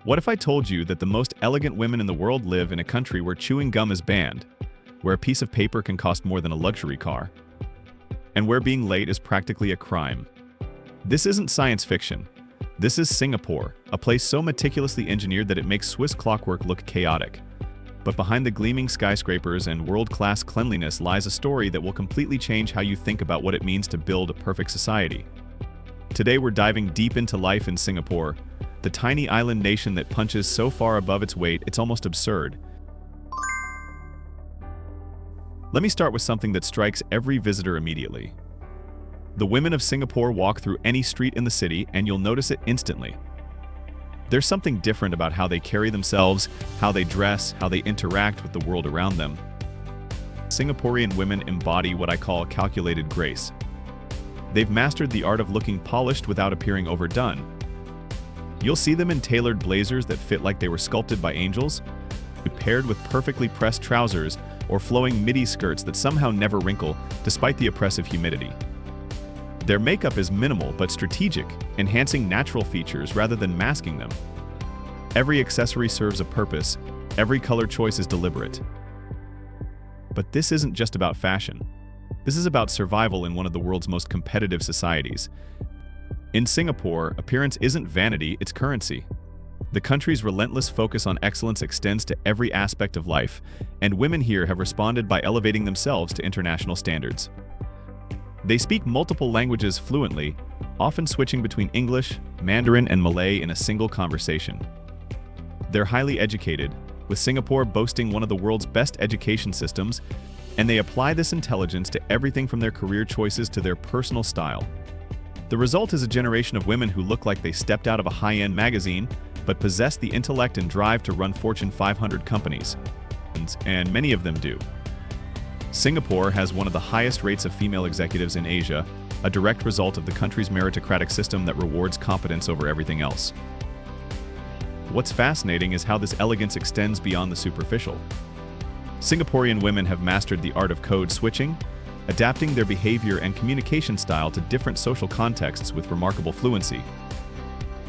What if I told you that the most elegant women in the world live in a country where chewing gum is banned, where a piece of paper can cost more than a luxury car, and where being late is practically a crime? This isn't science fiction. This is Singapore, a place so meticulously engineered that it makes Swiss clockwork look chaotic. But behind the gleaming skyscrapers and world-class cleanliness lies a story that will completely change how you think about what it means to build a perfect society. Today we're diving deep into life in Singapore, the tiny island nation that punches so far above its weight it's almost absurd. Let me start with something that strikes every visitor immediately. The women of Singapore walk through any street in the city and you'll notice it instantly. There's something different about how they carry themselves, how they dress, how they interact with the world around them. Singaporean women embody what I call calculated grace. They've mastered the art of looking polished without appearing overdone. You'll see them in tailored blazers that fit like they were sculpted by angels, paired with perfectly pressed trousers or flowing midi skirts that somehow never wrinkle despite the oppressive humidity. Their makeup is minimal but strategic, enhancing natural features rather than masking them. Every accessory serves a purpose, every color choice is deliberate. But this isn't just about fashion. This is about survival in one of the world's most competitive societies. In Singapore, appearance isn't vanity, it's currency. The country's relentless focus on excellence extends to every aspect of life, and women here have responded by elevating themselves to international standards. They speak multiple languages fluently, often switching between English, Mandarin, and Malay in a single conversation. They're highly educated, with Singapore boasting one of the world's best education systems, and they apply this intelligence to everything from their career choices to their personal style. The result is a generation of women who look like they stepped out of a high-end magazine, but possess the intellect and drive to run Fortune 500 companies. And many of them do. Singapore has one of the highest rates of female executives in Asia, a direct result of the country's meritocratic system that rewards competence over everything else. What's fascinating is how this elegance extends beyond the superficial. Singaporean women have mastered the art of code switching, adapting their behavior and communication style to different social contexts with remarkable fluency.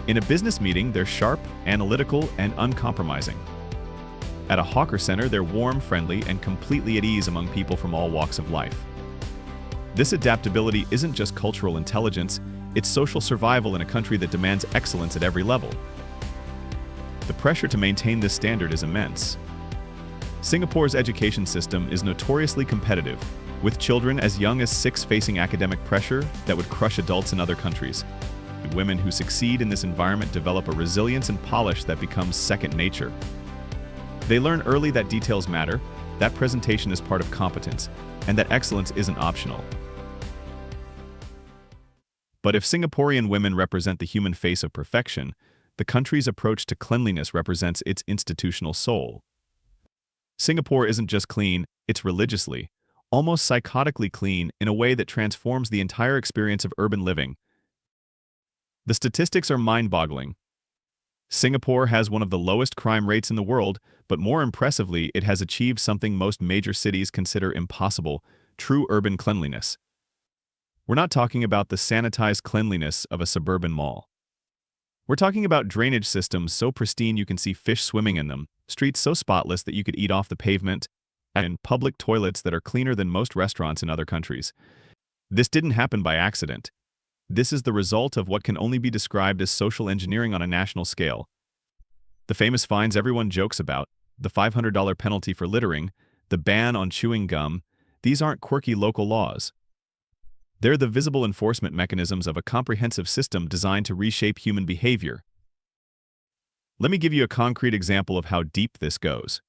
In a business meeting, they're sharp, analytical, and uncompromising. At a hawker center, they're warm, friendly, and completely at ease among people from all walks of life. This adaptability isn't just cultural intelligence, it's social survival in a country that demands excellence at every level. The pressure to maintain this standard is immense. Singapore's education system is notoriously competitive, with children as young as 6 facing academic pressure that would crush adults in other countries. Women who succeed in this environment develop a resilience and polish that becomes second nature. They learn early that details matter, that presentation is part of competence, and that excellence isn't optional. But if Singaporean women represent the human face of perfection, the country's approach to cleanliness represents its institutional soul. Singapore isn't just clean, it's religiously, almost psychotically clean in a way that transforms the entire experience of urban living. The statistics are mind-boggling. Singapore has one of the lowest crime rates in the world, but more impressively, it has achieved something most major cities consider impossible: true urban cleanliness. We're not talking about the sanitized cleanliness of a suburban mall. We're talking about drainage systems so pristine you can see fish swimming in them, streets so spotless that you could eat off the pavement, and public toilets that are cleaner than most restaurants in other countries. This didn't happen by accident. This is the result of what can only be described as social engineering on a national scale. The famous fines everyone jokes about, the $500 penalty for littering, the ban on chewing gum, these aren't quirky local laws. They're the visible enforcement mechanisms of a comprehensive system designed to reshape human behavior. Let me give you a concrete example of how deep this goes.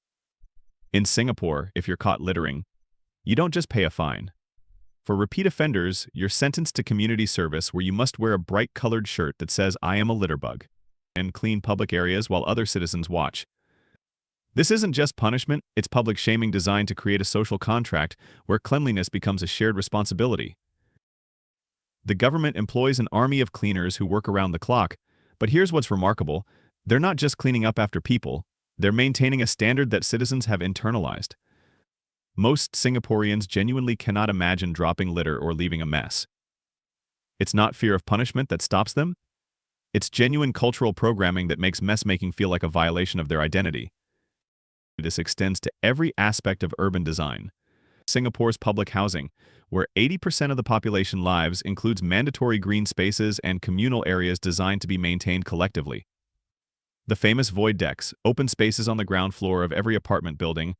In Singapore, if you're caught littering, you don't just pay a fine. For repeat offenders, you're sentenced to community service where you must wear a bright-colored shirt that says "I am a litterbug" and clean public areas while other citizens watch. This isn't just punishment, it's public shaming designed to create a social contract where cleanliness becomes a shared responsibility. The government employs an army of cleaners who work around the clock, but here's what's remarkable: they're not just cleaning up after people, they're maintaining a standard that citizens have internalized. Most Singaporeans genuinely cannot imagine dropping litter or leaving a mess. It's not fear of punishment that stops them. It's genuine cultural programming that makes mess-making feel like a violation of their identity. This extends to every aspect of urban design. Singapore's public housing, where 80% of the population lives, includes mandatory green spaces and communal areas designed to be maintained collectively. The famous void decks, open spaces on the ground floor of every apartment building,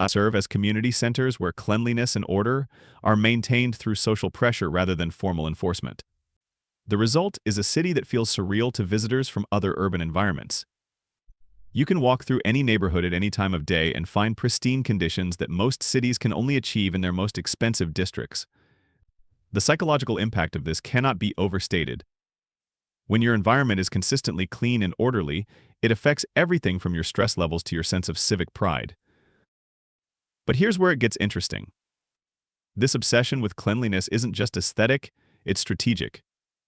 serve as community centers where cleanliness and order are maintained through social pressure rather than formal enforcement. The result is a city that feels surreal to visitors from other urban environments. You can walk through any neighborhood at any time of day and find pristine conditions that most cities can only achieve in their most expensive districts. The psychological impact of this cannot be overstated. When your environment is consistently clean and orderly, it affects everything from your stress levels to your sense of civic pride. But here's where it gets interesting. This obsession with cleanliness isn't just aesthetic, it's strategic.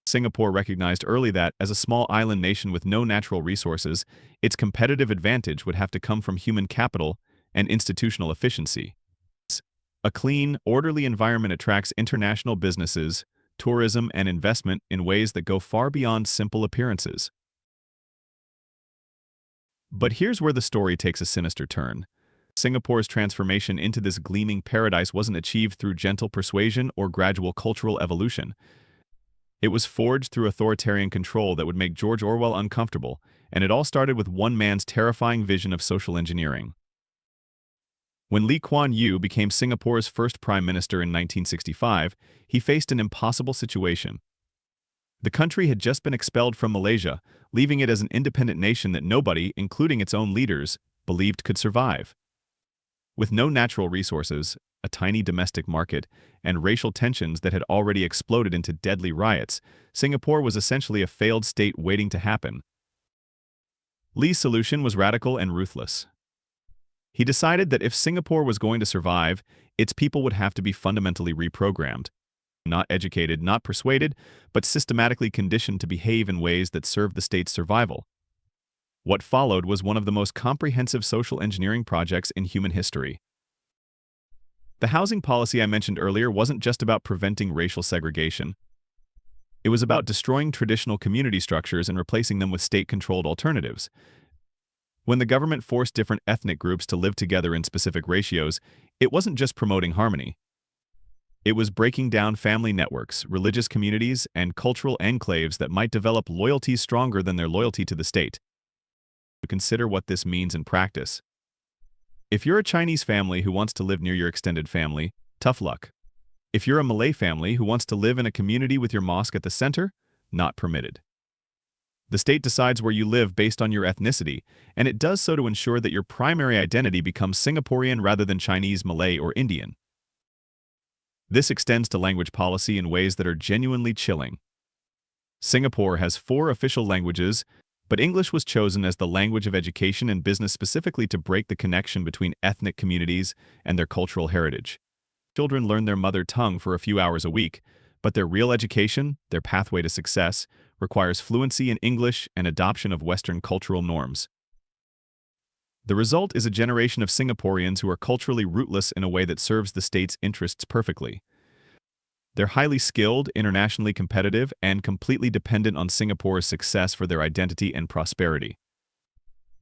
Singapore recognized early that, as a small island nation with no natural resources, its competitive advantage would have to come from human capital and institutional efficiency. A clean, orderly environment attracts international businesses, tourism, and investment in ways that go far beyond simple appearances. But here's where the story takes a sinister turn. Singapore's transformation into this gleaming paradise wasn't achieved through gentle persuasion or gradual cultural evolution. It was forged through authoritarian control that would make George Orwell uncomfortable, and it all started with one man's terrifying vision of social engineering. When Lee Kuan Yew became Singapore's first prime minister in 1965, he faced an impossible situation. The country had just been expelled from Malaysia, leaving it as an independent nation that nobody, including its own leaders, believed could survive. With no natural resources, a tiny domestic market, and racial tensions that had already exploded into deadly riots, Singapore was essentially a failed state waiting to happen. Lee's solution was radical and ruthless. He decided that if Singapore was going to survive, its people would have to be fundamentally reprogrammed. Not educated, not persuaded, but systematically conditioned to behave in ways that served the state's survival. What followed was one of the most comprehensive social engineering projects in human history. The housing policy I mentioned earlier wasn't just about preventing racial segregation. It was about destroying traditional community structures and replacing them with state-controlled alternatives. When the government forced different ethnic groups to live together in specific ratios, it wasn't just promoting harmony. It was breaking down family networks, religious communities, and cultural enclaves that might develop loyalties stronger than their loyalty to the state. Consider what this means in practice. If you're a Chinese family who wants to live near your extended family, tough luck. If you're a Malay family who wants to live in a community with your mosque at the center, not permitted. The state decides where you live based on your ethnicity, and it does so to ensure that your primary identity becomes Singaporean rather than Chinese, Malay, or Indian. This extends to language policy in ways that are genuinely chilling. Singapore has 4 official languages, but English was chosen as the language of education and business specifically to break the connection between ethnic communities and their cultural heritage. Children learn their mother tongue for a few hours a week, but their real education, their pathway to success, requires fluency in English and adoption of Western cultural norms. The result is a generation of Singaporeans who are culturally rootless in a way that serves the state's interests perfectly. They're highly skilled, internationally competitive, and completely dependent on Singapore's success for their identity and prosperity.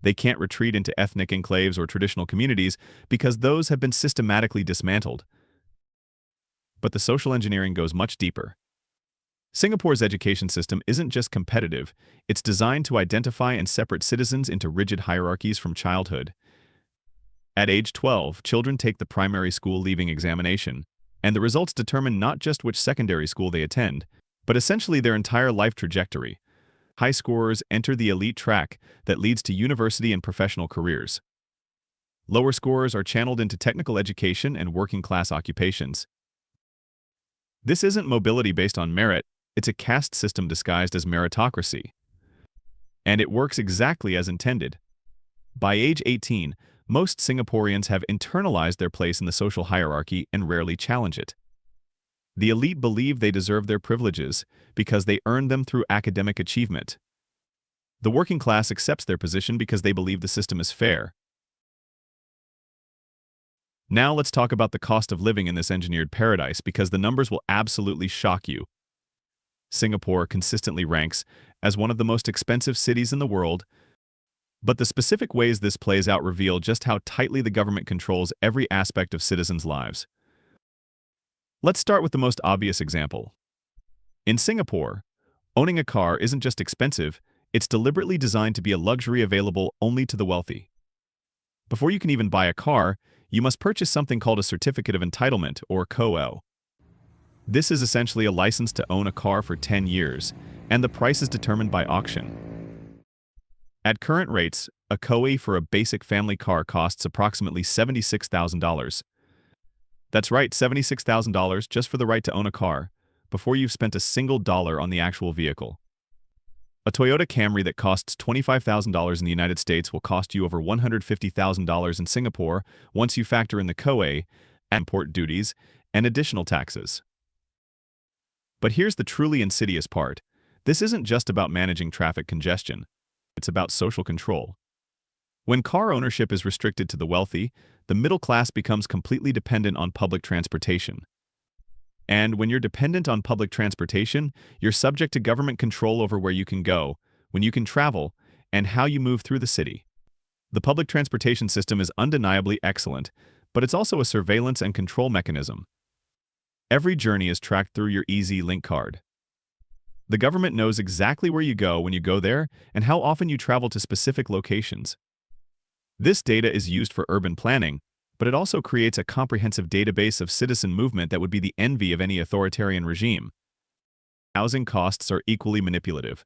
They can't retreat into ethnic enclaves or traditional communities because those have been systematically dismantled. But the social engineering goes much deeper. Singapore's education system isn't just competitive, it's designed to identify and separate citizens into rigid hierarchies from childhood. At age 12, children take the primary school leaving examination, and the results determine not just which secondary school they attend, but essentially their entire life trajectory. High scorers enter the elite track that leads to university and professional careers. Lower scorers are channeled into technical education and working-class occupations. This isn't mobility based on merit, it's a caste system disguised as meritocracy. And it works exactly as intended. By age 18, most Singaporeans have internalized their place in the social hierarchy and rarely challenge it. The elite believe they deserve their privileges because they earned them through academic achievement. The working class accepts their position because they believe the system is fair. Now let's talk about the cost of living in this engineered paradise because the numbers will absolutely shock you. Singapore consistently ranks as one of the most expensive cities in the world, but the specific ways this plays out reveal just how tightly the government controls every aspect of citizens' lives. Let's start with the most obvious example. In Singapore, owning a car isn't just expensive, it's deliberately designed to be a luxury available only to the wealthy. Before you can even buy a car, you must purchase something called a Certificate of Entitlement, or COE. This is essentially a license to own a car for 10 years, and the price is determined by auction. At current rates, a COE for a basic family car costs approximately $76,000. That's right, $76,000 just for the right to own a car, before you've spent a single dollar on the actual vehicle. A Toyota Camry that costs $25,000 in the United States will cost you over $150,000 in Singapore once you factor in the COE, import duties, and additional taxes. But here's the truly insidious part. This isn't just about managing traffic congestion. It's about social control. When car ownership is restricted to the wealthy, the middle class becomes completely dependent on public transportation. And when you're dependent on public transportation, you're subject to government control over where you can go, when you can travel, and how you move through the city. The public transportation system is undeniably excellent, but it's also a surveillance and control mechanism. Every journey is tracked through your Easy Link card. The government knows exactly where you go when you go there and how often you travel to specific locations. This data is used for urban planning, but it also creates a comprehensive database of citizen movement that would be the envy of any authoritarian regime. Housing costs are equally manipulative.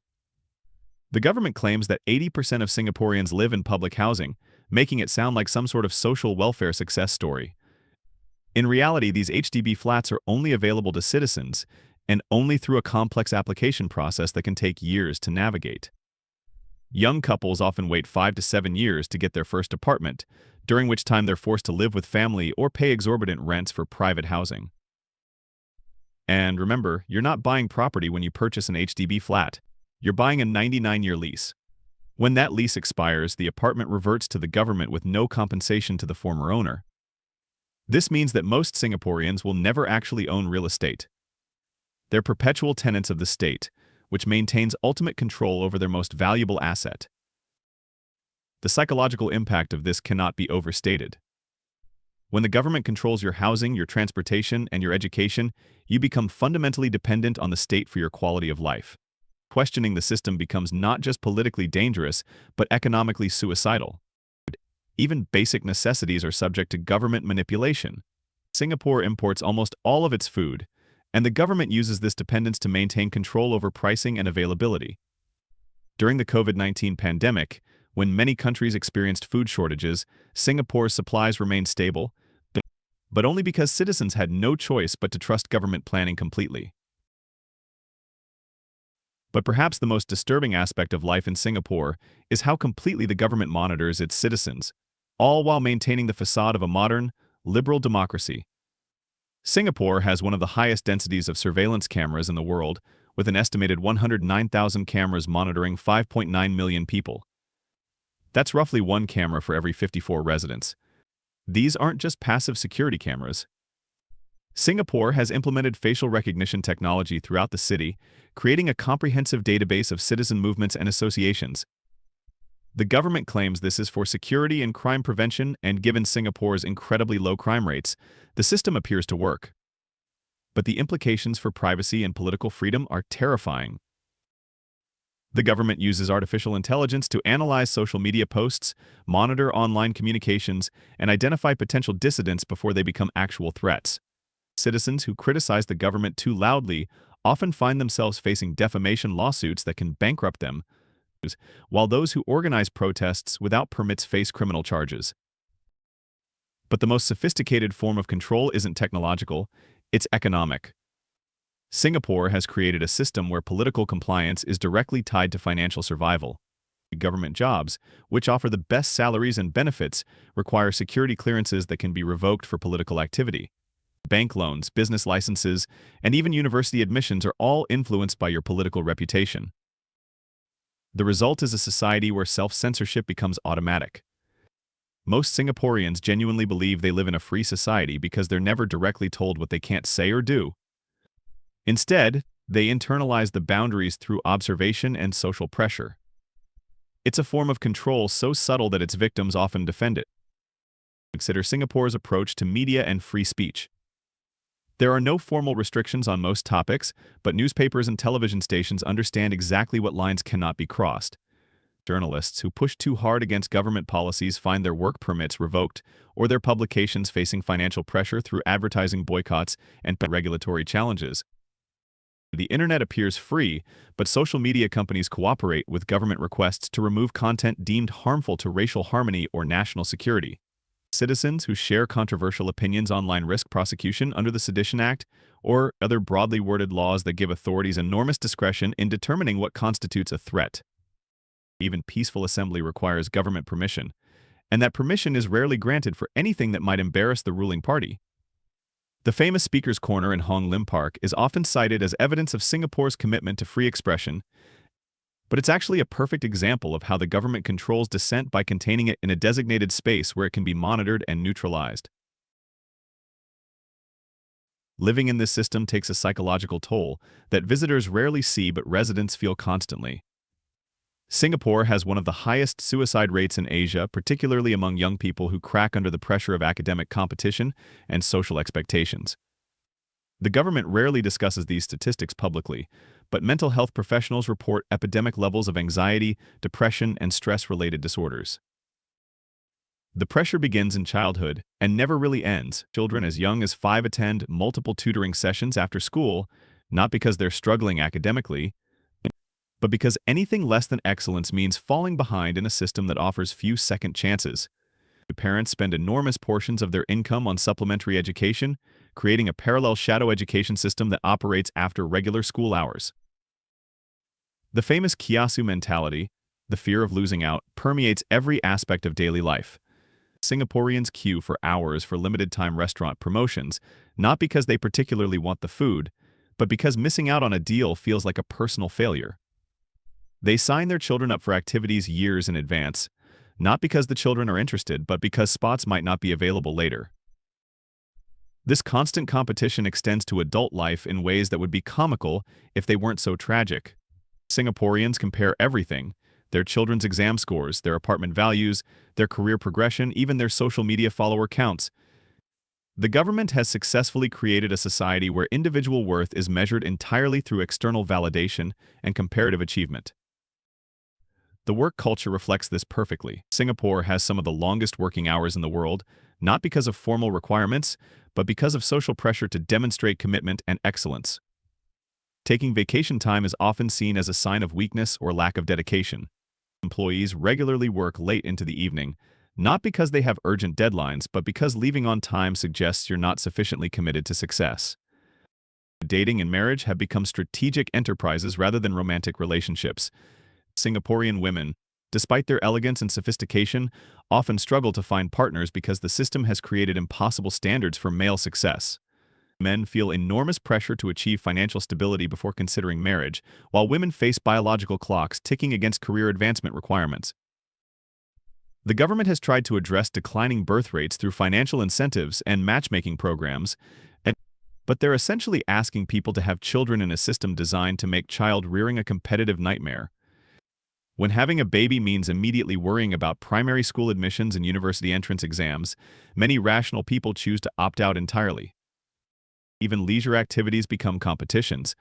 The government claims that 80% of Singaporeans live in public housing, making it sound like some sort of social welfare success story. In reality, these HDB flats are only available to citizens, and only through a complex application process that can take years to navigate. Young couples often wait 5 to 7 years to get their first apartment, during which time they're forced to live with family or pay exorbitant rents for private housing. And remember, you're not buying property when you purchase an HDB flat. You're buying a 99-year lease. When that lease expires, the apartment reverts to the government with no compensation to the former owner. This means that most Singaporeans will never actually own real estate. They're perpetual tenants of the state, which maintains ultimate control over their most valuable asset. The psychological impact of this cannot be overstated. When the government controls your housing, your transportation, and your education, you become fundamentally dependent on the state for your quality of life. Questioning the system becomes not just politically dangerous, but economically suicidal. Even basic necessities are subject to government manipulation. Singapore imports almost all of its food, and the government uses this dependence to maintain control over pricing and availability. During the COVID-19 pandemic, when many countries experienced food shortages, Singapore's supplies remained stable, but only because citizens had no choice but to trust government planning completely. But perhaps the most disturbing aspect of life in Singapore is how completely the government monitors its citizens, all while maintaining the facade of a modern, liberal democracy. Singapore has one of the highest densities of surveillance cameras in the world, with an estimated 109,000 cameras monitoring 5.9 million people. That's roughly one camera for every 54 residents. These aren't just passive security cameras. Singapore has implemented facial recognition technology throughout the city, creating a comprehensive database of citizen movements and associations. The government claims this is for security and crime prevention, and given Singapore's incredibly low crime rates, the system appears to work. But the implications for privacy and political freedom are terrifying. The government uses artificial intelligence to analyze social media posts, monitor online communications, and identify potential dissidents before they become actual threats. Citizens who criticize the government too loudly often find themselves facing defamation lawsuits that can bankrupt them, while those who organize protests without permits face criminal charges. But the most sophisticated form of control isn't technological, it's economic. Singapore has created a system where political compliance is directly tied to financial survival. Government jobs, which offer the best salaries and benefits, require security clearances that can be revoked for political activity. Bank loans, business licenses, and even university admissions are all influenced by your political reputation. The result is a society where self-censorship becomes automatic. Most Singaporeans genuinely believe they live in a free society because they're never directly told what they can't say or do. Instead, They internalize the boundaries through observation and social pressure. It's a form of control so subtle that its victims often defend it. Consider Singapore's approach to media and free speech. There are no formal restrictions on most topics, but newspapers and television stations understand exactly what lines cannot be crossed. Journalists who push too hard against government policies find their work permits revoked, or their publications facing financial pressure through advertising boycotts and regulatory challenges. The internet appears free, but social media companies cooperate with government requests to remove content deemed harmful to racial harmony or national security. Citizens who share controversial opinions online risk prosecution under the Sedition Act or other broadly worded laws that give authorities enormous discretion in determining what constitutes a threat. Even peaceful assembly requires government permission, and that permission is rarely granted for anything that might embarrass the ruling party. The famous Speaker's Corner in Hong Lim Park is often cited as evidence of Singapore's commitment to free expression, but it's actually a perfect example of how the government controls dissent by containing it in a designated space where it can be monitored and neutralized. Living in this system takes a psychological toll that visitors rarely see but residents feel constantly. Singapore has one of the highest suicide rates in Asia, particularly among young people who crack under the pressure of academic competition and social expectations. The government rarely discusses these statistics publicly, but mental health professionals report epidemic levels of anxiety, depression, and stress-related disorders. The pressure begins in childhood and never really ends. Children as young as 5 attend multiple tutoring sessions after school, not because they're struggling academically, but because anything less than excellence means falling behind in a system that offers few second chances. Parents spend enormous portions of their income on supplementary education, creating a parallel shadow education system that operates after regular school hours. The famous kiasu mentality, the fear of losing out, permeates every aspect of daily life. Singaporeans queue for hours for limited-time restaurant promotions, not because they particularly want the food, but because missing out on a deal feels like a personal failure. They sign their children up for activities years in advance, not because the children are interested, but because spots might not be available later. This constant competition extends to adult life in ways that would be comical if they weren't so tragic. Singaporeans compare everything: their children's exam scores, their apartment values, their career progression, even their social media follower counts. The government has successfully created a society where individual worth is measured entirely through external validation and comparative achievement. The work culture reflects this perfectly. Singapore has some of the longest working hours in the world, not because of formal requirements, but because of social pressure to demonstrate commitment and excellence. Taking vacation time is often seen as a sign of weakness or lack of dedication. Employees regularly work late into the evening, not because they have urgent deadlines, but because leaving on time suggests you're not sufficiently committed to success. Dating and marriage have become strategic enterprises rather than romantic relationships. Singaporean women, despite their elegance and sophistication, often struggle to find partners because the system has created impossible standards for male success. Men feel enormous pressure to achieve financial stability before considering marriage, while women face biological clocks ticking against career advancement requirements. The government has tried to address declining birth rates through financial incentives and matchmaking programs, but they're essentially asking people to have children in a system designed to make child-rearing a competitive nightmare. When having a baby means immediately worrying about primary school admissions and university entrance exams, many rational people choose to opt out entirely. Even leisure activities become competitions.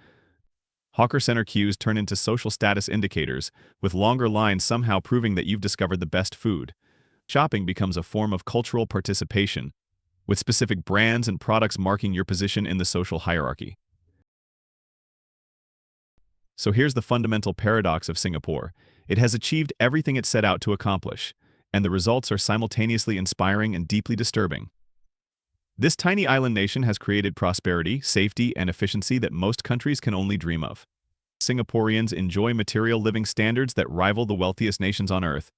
Hawker center queues turn into social status indicators, with longer lines somehow proving that you've discovered the best food. Shopping becomes a form of cultural participation, with specific brands and products marking your position in the social hierarchy. So here's the fundamental paradox of Singapore. It has achieved everything it set out to accomplish, and the results are simultaneously inspiring and deeply disturbing. This tiny island nation has created prosperity, safety, and efficiency that most countries can only dream of. Singaporeans enjoy material living standards that rival the wealthiest nations on earth.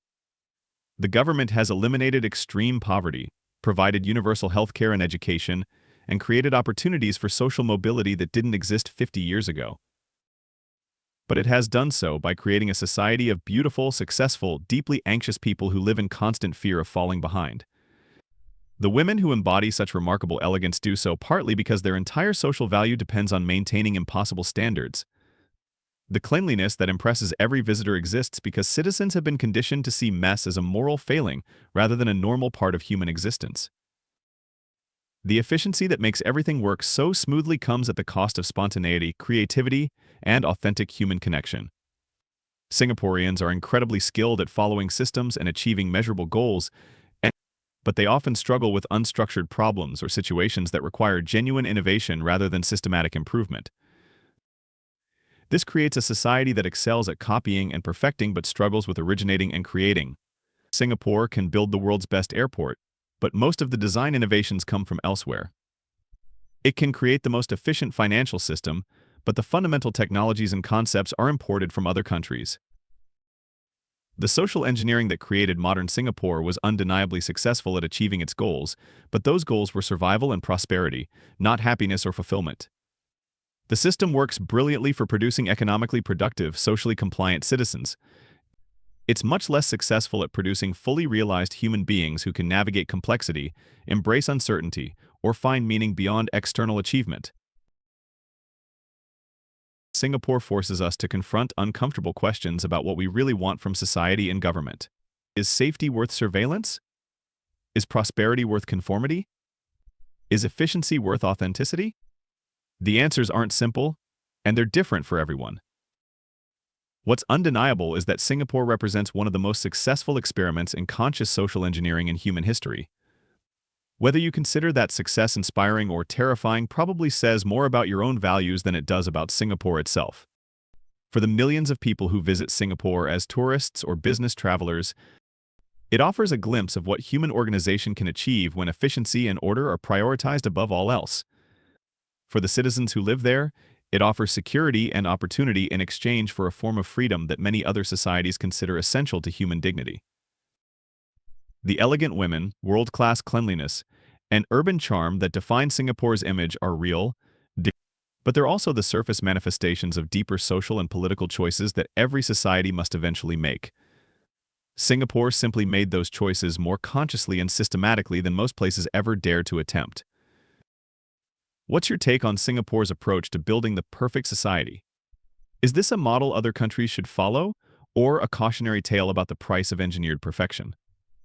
The government has eliminated extreme poverty, provided universal healthcare and education, and created opportunities for social mobility that didn't exist 50 years ago. But it has done so by creating a society of beautiful, successful, deeply anxious people who live in constant fear of falling behind. The women who embody such remarkable elegance do so partly because their entire social value depends on maintaining impossible standards. The cleanliness that impresses every visitor exists because citizens have been conditioned to see mess as a moral failing rather than a normal part of human existence. The efficiency that makes everything work so smoothly comes at the cost of spontaneity, creativity, and authentic human connection. Singaporeans are incredibly skilled at following systems and achieving measurable goals, but they often struggle with unstructured problems or situations that require genuine innovation rather than systematic improvement. This creates a society that excels at copying and perfecting but struggles with originating and creating. Singapore can build the world's best airport, but most of the design innovations come from elsewhere. It can create the most efficient financial system, but the fundamental technologies and concepts are imported from other countries. The social engineering that created modern Singapore was undeniably successful at achieving its goals, but those goals were survival and prosperity, not happiness or fulfillment. The system works brilliantly for producing economically productive, socially compliant citizens. It's much less successful at producing fully realized human beings who can navigate complexity, embrace uncertainty, or find meaning beyond external achievement. Singapore forces us to confront uncomfortable questions about what we really want from society and government. Is safety worth surveillance? Is prosperity worth conformity? Is efficiency worth authenticity? The answers aren't simple, and they're different for everyone. What's undeniable is that Singapore represents one of the most successful experiments in conscious social engineering in human history. Whether you consider that success inspiring or terrifying probably says more about your own values than it does about Singapore itself. For the millions of people who visit Singapore as tourists or business travelers, it offers a glimpse of what human organization can achieve when efficiency and order are prioritized above all else. For the citizens who live there, it offers security and opportunity in exchange for a form of freedom that many other societies consider essential to human dignity. The elegant women, world-class cleanliness, and urban charm that define Singapore's image are real, but they're also the surface manifestations of deeper social and political choices that every society must eventually make. Singapore simply made those choices more consciously and systematically than most places ever dare to attempt. What's your take on Singapore's approach to building the perfect society? Is this a model other countries should follow, or a cautionary tale about the price of engineered perfection?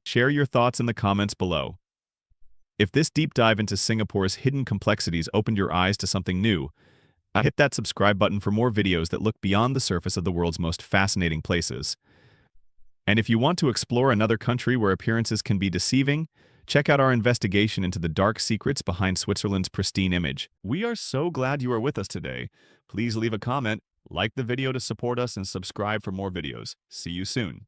Share your thoughts in the comments below. If this deep dive into Singapore's hidden complexities opened your eyes to something new, hit that subscribe button for more videos that look beyond the surface of the world's most fascinating places. And if you want to explore another country where appearances can be deceiving, check out our investigation into the dark secrets behind Switzerland's pristine image. We are so glad you are with us today. Please leave a comment, like the video to support us, and subscribe for more videos. See you soon.